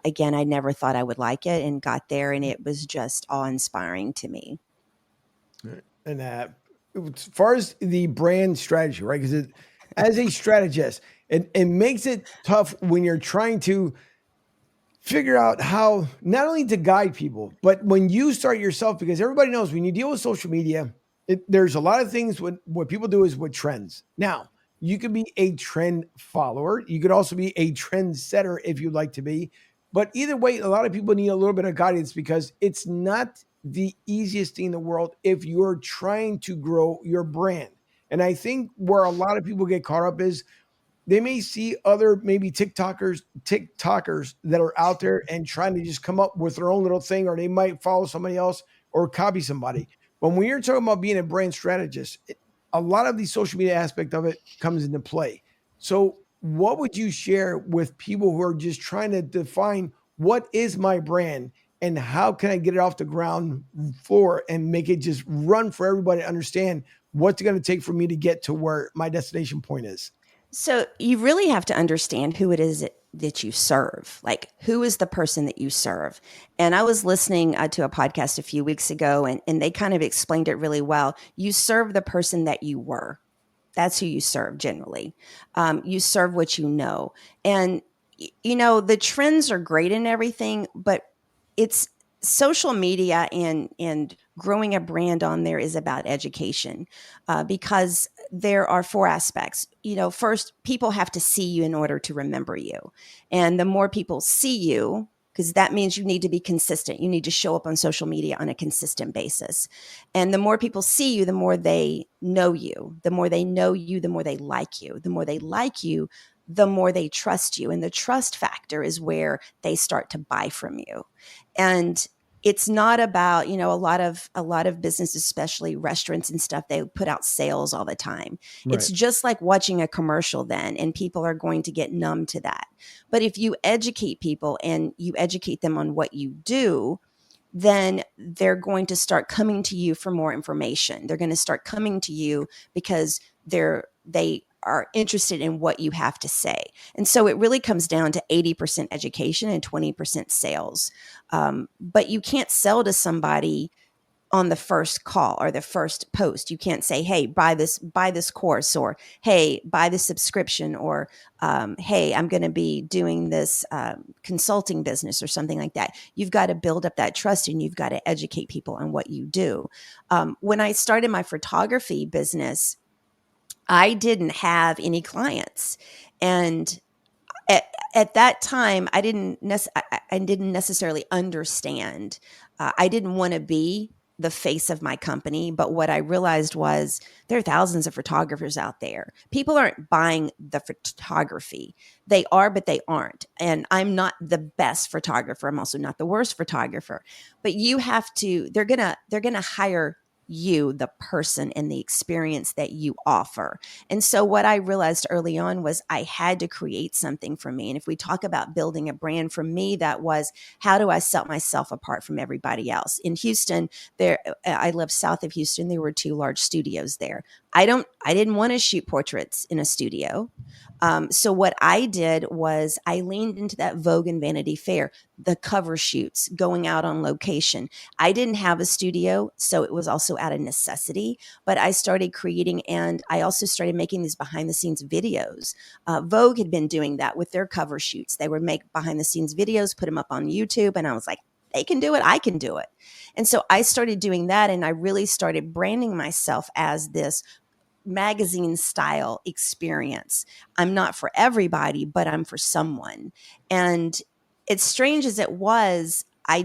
Again, I never thought I would like it, and got there, and it was just awe-inspiring to me.
And as far as the brand strategy, right? Because as a strategist, it makes it tough when you're trying to figure out how not only to guide people, but when you start yourself, because everybody knows when you deal with social media, there's a lot of things. What people do is with trends. Now, you could be a trend follower. You could also be a trend setter if you'd like to be. But either way, a lot of people need a little bit of guidance because it's not the easiest thing in the world if you're trying to grow your brand. And I think where a lot of people get caught up is they may see other maybe TikTokers that are out there and trying to just come up with their own little thing, or they might follow somebody else or copy somebody. But when you're talking about being a brand strategist, a lot of the social media aspect of it comes into play. So what would you share with people who are just trying to define what is my brand and how can I get it off the ground floor and make it just run for everybody to understand what's going to take for me to get to where my destination point is?
So you really have to understand who it is that you serve. Like, who is the person that you serve? And I was listening to a podcast a few weeks ago, and they kind of explained it really well. You serve the person that you were. That's who you serve generally. You serve what you know. And, the trends are great and everything, but it's social media and growing a brand on there is about education, because there are four aspects. First, people have to see you in order to remember you. And the more people see you, because that means you need to be consistent. You need to show up on social media on a consistent basis. And the more people see you, the more they know you. The more they know you, the more they like you. The more they like you, the more they trust you. And the trust factor is where they start to buy from you. And it's not about, a lot of businesses, especially restaurants and stuff, they put out sales all the time. It's just like watching a commercial then, and people are going to get numb to that. But if you educate people and you educate them on what you do, then they're going to start coming to you for more information. They're going to start coming to you because they are interested in what you have to say. And so it really comes down to 80% education and 20% sales. But you can't sell to somebody on the first call or the first post. You can't say, hey, buy this course, or hey, buy this subscription, or hey, I'm going to be doing this consulting business or something like that. You've got to build up that trust, and you've got to educate people on what you do. When I started my photography business, I didn't have any clients. And at that time, I didn't necessarily understand. I didn't want to be the face of my company. But what I realized was there are thousands of photographers out there. People aren't buying the photography. They are, but they aren't. And I'm not the best photographer. I'm also not the worst photographer. But you have to, they're gonna hire you, the person, and the experience that you offer. And so what I realized early on was I had to create something for me. And if we talk about building a brand, for me, that was, how do I set myself apart from everybody else? In Houston, I live south of Houston. There were 2 large studios there. I didn't want to shoot portraits in a studio. So what I did was I leaned into that Vogue and Vanity Fair, the cover shoots, going out on location. I didn't have a studio, so it was also out of necessity, but I started creating, and I also started making these behind the scenes videos. Vogue had been doing that with their cover shoots. They would make behind the scenes videos, put them up on YouTube, and I was like, they can do it, I can do it. And so I started doing that, and I really started branding myself as this magazine style experience. I'm not for everybody, but I'm for someone. And as strange as it was, I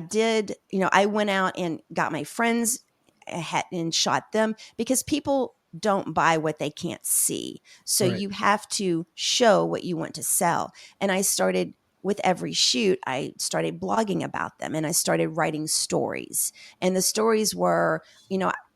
went out and got my friends and shot them, because people don't buy what they can't see. So
Right.
you have to show what you want to sell. And I started, with every shoot, I started blogging about them, and I started writing stories. And the stories were,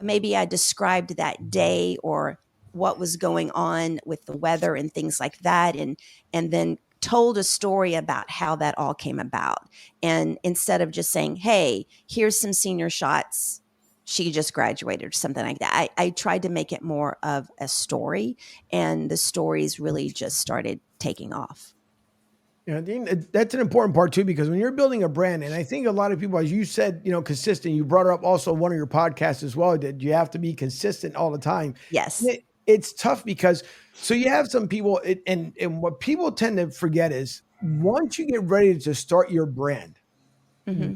maybe I described that day or what was going on with the weather and things like that, and then told a story about how that all came about. And instead of just saying, hey, here's some senior shots, she just graduated, or something like that, I tried to make it more of a story, and the stories really just started taking off.
Yeah, I think that's an important part too, because when you're building a brand, and I think a lot of people, as you said, consistent, you brought it up also in one of your podcasts as well, that you have to be consistent all the time.
Yes.
It's tough because, so you have some people, and what people tend to forget is, once you get ready to start your brand,
Mm-hmm.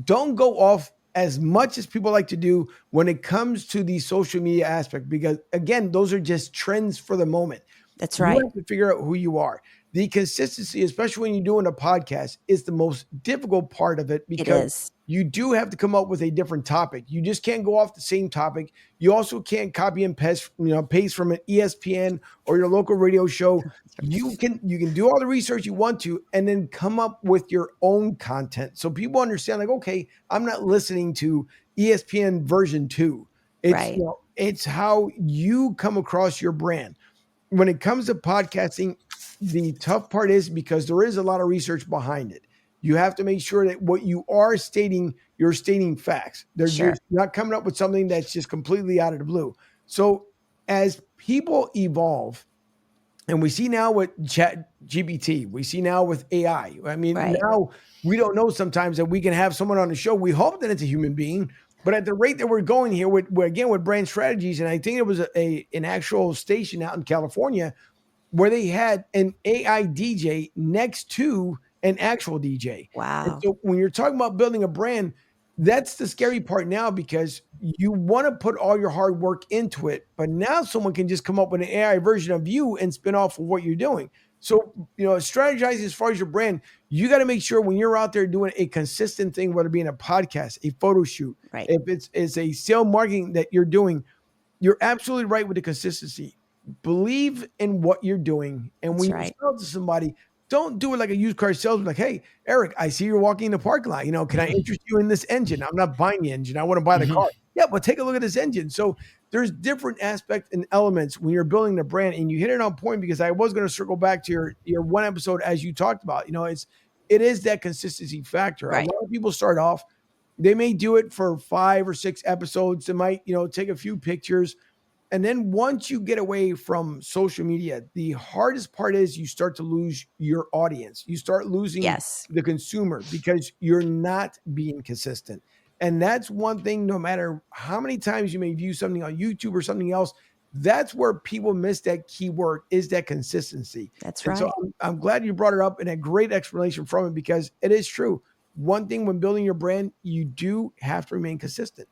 don't go off as much as people like to do when it comes to the social media aspect, because again, those are just trends for the moment.
That's
You
right.
have to figure out who you are. The consistency, especially when you're doing a podcast, is the most difficult part of it,
It
because
is.
you do have to come up with a different topic. You just can't go off the same topic. You also can't copy and paste from an ESPN or your local radio show. You can do all the research you want to, and then come up with your own content. So people understand, like, okay, I'm not listening to ESPN version 2. It's
Right.
it's how you come across your brand. When it comes to podcasting, the tough part is, because there is a lot of research behind it. You have to make sure that what you are stating, you're stating facts. They're
Sure.
just not coming up with something that's just completely out of the blue. So as people evolve, and we see now with Chat GPT, we see now with AI. I mean,
Right.
now we don't know sometimes that we can have someone on the show. We hope that it's a human being, but at the rate that we're going here with brand strategies, and I think it was an actual station out in California where they had an AI DJ next to an actual DJ. And
Wow.
so when you're talking about building a brand, that's the scary part now, because you want to put all your hard work into it, but now someone can just come up with an AI version of you and spin off of what you're doing. So, strategizing as far as your brand, you got to make sure when you're out there doing a consistent thing, whether it be in a podcast, a photo shoot,
Right.
if it's a sale marketing that you're doing, you're absolutely right with the consistency. Believe in what you're doing. And when
That's
you
right.
sell to somebody, don't do it like a used car salesman. Like, hey, Eric, I see you're walking in the parking lot. Can I interest you in this engine? I'm not buying the engine. I want to buy the car. Yeah, but take a look at this engine. So there's different aspects and elements when you're building the brand. And you hit it on point, because I was going to circle back to your one episode, as you talked about. It is that consistency factor.
Right.
A lot of people start off, they may do it for 5 or 6 episodes. They might, take a few pictures. And then once you get away from social media, the hardest part is you start to lose your audience. You start losing
Yes.
the consumer, because you're not being consistent. And that's one thing, no matter how many times you may view something on YouTube or something else, that's where people miss that key word, is that consistency.
That's
And
right.
so I'm glad you brought it up, and a great explanation from it, because it is true. One thing when building your brand, you do have to remain consistent.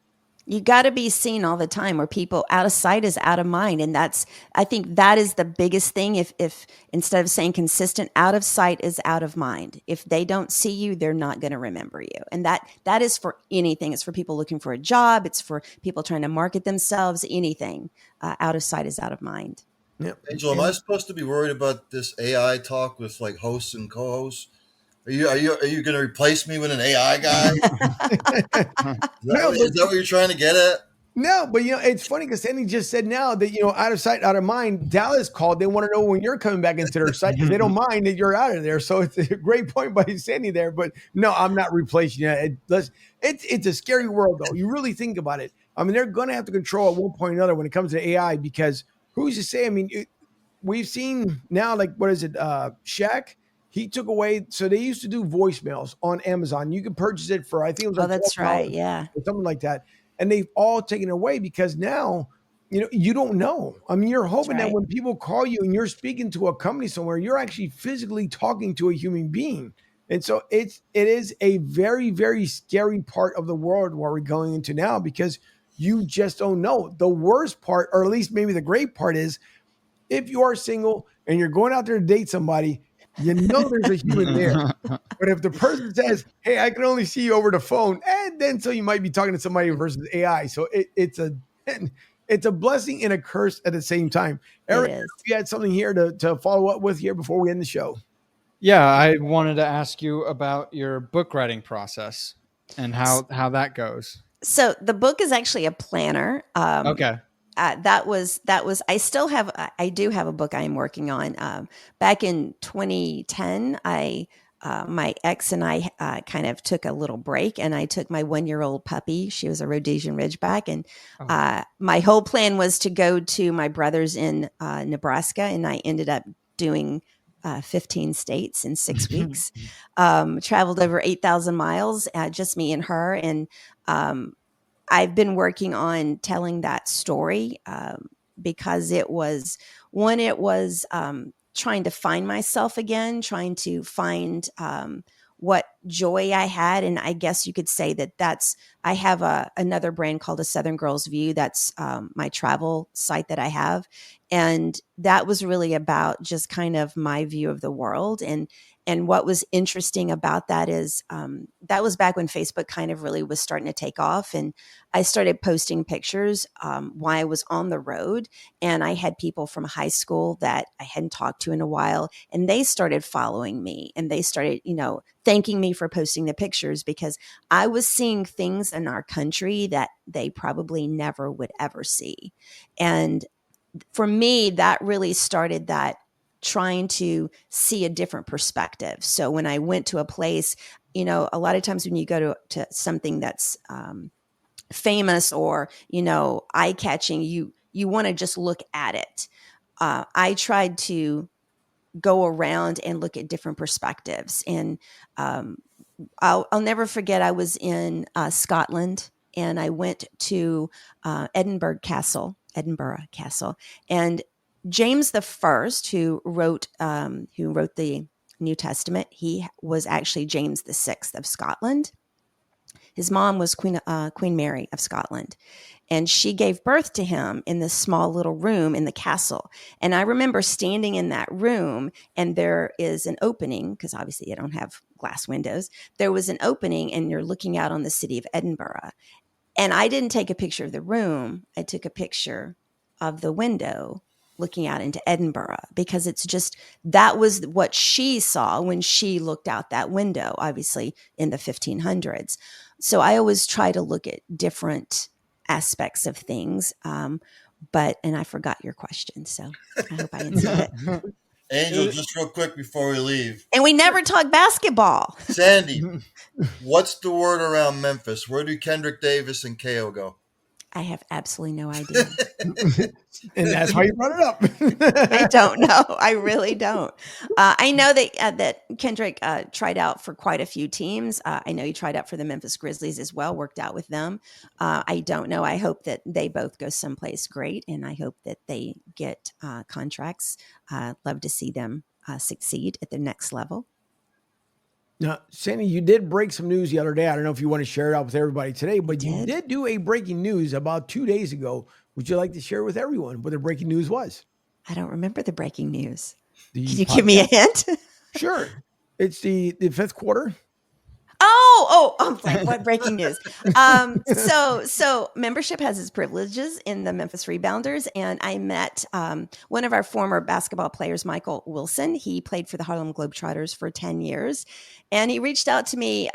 You got to be seen all the time, where people, out of sight is out of mind. And I think that is the biggest thing. If instead of saying consistent, out of sight is out of mind. If they don't see you, they're not going to remember you. And that is for anything. It's for people looking for a job. It's for people trying to market themselves, anything. Out of sight is out of mind.
Yeah.
Angel, am I supposed to be worried about this AI talk with like hosts and co-hosts? Are you going to replace me with an AI guy? Is
No,
that what you're trying to get at?
No, but it's funny because Sandy just said now that out of sight, out of mind. Dallas called. They want to know when you're coming back into their site because they don't mind that you're out of there. So it's a great point by Sandy there. But no, I'm not replacing you. It's a scary world though. You really think about it. I mean, they're going to have to control at one point or another when it comes to AI because who's to say? I mean, we've seen now, like, what is it? Shaq, he took away. So they used to do voicemails on Amazon. You could purchase it for, I think it was
Oh,
like
that's right. Yeah.
or something like that. And they've all taken it away because now, you don't know. I mean, you're hoping that
right.
when people call you and you're speaking to a company somewhere, you're actually physically talking to a human being. And so it is a very, very scary part of the world where we're going into now because you just don't know. The worst part, or at least maybe the great part, is if you are single and you're going out there to date somebody, there's a human there. But if the person says, "Hey, I can only see you over the phone," and then so you might be talking to somebody versus AI. So it's a blessing and a curse at the same time. Eric,
It is.
you had something here to follow up with here before we end the show.
Yeah, I wanted to ask you about your book writing process and how that goes.
So the book is actually a planner.
Okay.
That was I do have a book I am working on. Back in 2010, my ex and I kind of took a little break, and I took my 1-year-old puppy. She was a Rhodesian Ridgeback, and my whole plan was to go to my brother's in Nebraska, and I ended up doing 15 states in 6 weeks. Traveled over 8,000 miles, just me and her, and I've been working on telling that story because it was trying to find myself again, trying to find what joy I had. And I guess you could say I have another brand called A Southern Girl's View. That's my travel site that I have. And that was really about just kind of my view of the world. And what was interesting about that is that was back when Facebook kind of really was starting to take off. And I started posting pictures while I was on the road. And I had people from high school that I hadn't talked to in a while. And they started following me. And they started, thanking me for posting the pictures because I was seeing things in our country that they probably never would ever see. And for me, that really started that trying to see a different perspective. So when I went to a place, a lot of times when you go to something that's famous or, eye-catching, you want to just look at it. I tried to go around and look at different perspectives. And I'll never forget, I was in Scotland, and I went to Edinburgh Castle, and James the First, who wrote the New Testament, he was actually James the Sixth of Scotland. His mom was Queen Mary of Scotland, and she gave birth to him in this small little room in the castle. And I remember standing in that room, and there is an opening, because obviously you don't have glass windows. There was an opening, and you're looking out on the city of Edinburgh. And I didn't take a picture of the room. I took a picture of the window looking out into Edinburgh, because it's just, that was what she saw when she looked out that window, obviously in the 1500s. So I always try to look at different aspects of things. And I forgot your question, so I hope I answered it.
Angel, just real quick before we leave.
And we never talk basketball.
Sandy, what's the word around Memphis? Where do Kendrick Davis and KO go?
I have absolutely no idea.
And that's why you brought it up.
I don't know. I really don't. I know that Kendrick tried out for quite a few teams. I know he tried out for the Memphis Grizzlies as well, worked out with them. I don't know. I hope that they both go someplace great, and I hope that they get contracts. Love to see them succeed at the next level.
Now, Sandy, you did break some news the other day. I don't know if you want to share it out with everybody today, but you did do a breaking news about 2 days ago. Would you like to share with everyone what the breaking news was?
I don't remember the breaking news. Can you give me a hint?
Sure. It's the fifth quarter.
Oh, I'm like, what breaking news? So membership has its privileges in the Memphis Rebounders, and I met one of our former basketball players, Michael Wilson. He played for the Harlem Globetrotters for 10 years, and he reached out to me.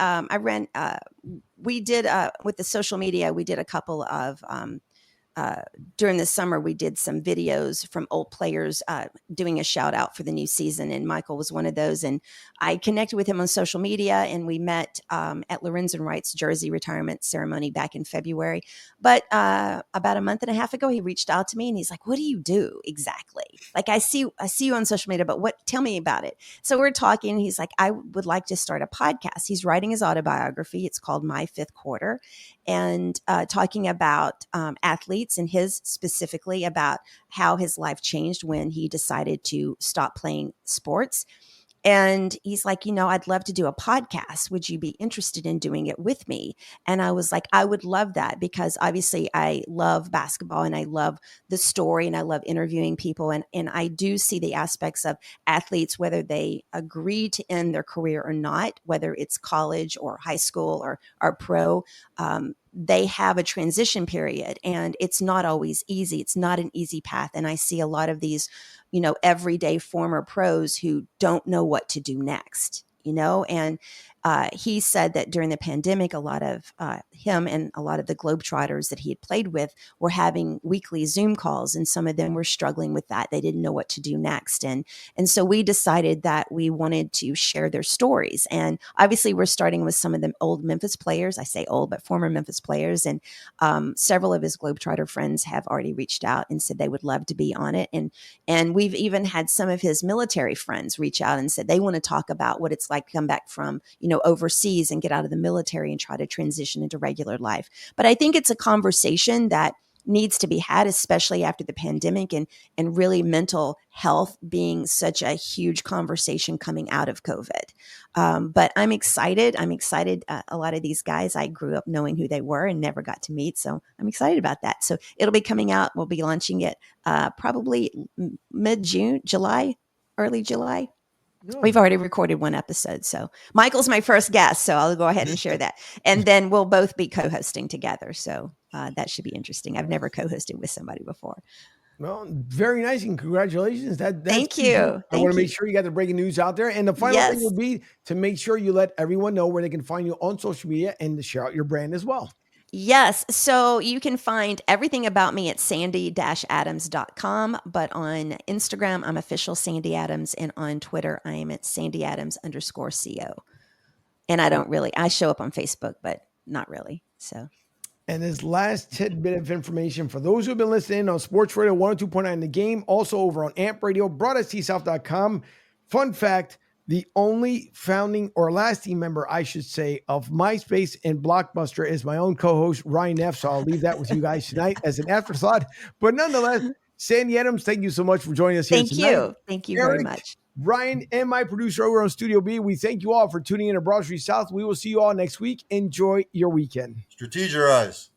We did with the social media, we did a couple of during the summer, we did some videos from old players doing a shout out for the new season. And Michael was one of those. And I connected with him on social media, and we met at Lorenzen Wright's jersey retirement ceremony back in February. But about a month and a half ago, he reached out to me and he's like, "What do you do exactly? Like, I see you on social media, but tell me about it." So we're talking. He's like, "I would like to start a podcast." He's writing his autobiography. It's called My Fifth Quarter, and talking about athletes, and his specifically about how his life changed when he decided to stop playing sports. And he's like, "I'd love to do a podcast. Would you be interested in doing it with me?" And I was like, "I would love that," because obviously I love basketball and I love the story and I love interviewing people. And I do see the aspects of athletes, whether they agree to end their career or not, whether it's college or high school or pro, they have a transition period, and it's not always easy. It's not an easy path. And I see a lot of these, everyday former pros who don't know what to do next, and he said that during the pandemic, a lot of him and a lot of the Globetrotters that he had played with were having weekly Zoom calls, and some of them were struggling with that. They didn't know what to do next. And so we decided that we wanted to share their stories. And obviously we're starting with some of the old Memphis players. I say old, but former Memphis players. And several of his Globetrotter friends have already reached out and said they would love to be on it. And we've even had some of his military friends reach out and said they want to talk about what it's like to come back from, overseas and get out of the military and try to transition into regular life. But I think it's a conversation that needs to be had, especially after the pandemic, and really mental health being such a huge conversation coming out of COVID. But I'm excited. A lot of these guys, I grew up knowing who they were and never got to meet. So I'm excited about that. So it'll be coming out. We'll be launching it probably mid-June, early July.
No.
We've already recorded one episode. So Michael's my first guest, so I'll go ahead and share that. And then we'll both be co-hosting together. So that should be interesting. I've never co-hosted with somebody before.
Well, very nice, and congratulations. That's
Thank you.
I want to make sure you got the breaking news out there. And the final thing will be to make sure you let everyone know where they can find you on social media and to share out your brand as well.
Yes. So you can find everything about me at sandy-adams.com. But on Instagram, I'm official Sandy Adams. And on Twitter, I am at sandyadams_co. And I show up on Facebook, but not really. So.
And this last tidbit of information for those who have been listening on Sports Radio 102.9 The Game, also over on AMP Radio, broadcastsouth.com. Fun fact, the only founding or last team member, I should say, of MySpace and Blockbuster is my own co-host, Ryan F. So I'll leave that with you guys tonight as an afterthought. But nonetheless, Sandy Adams, thank you so much for joining us here tonight.
Thank you very much.
Ryan and my producer over on Studio B, we thank you all for tuning in to Broad Street South. We will see you all next week. Enjoy your weekend.
Strategize.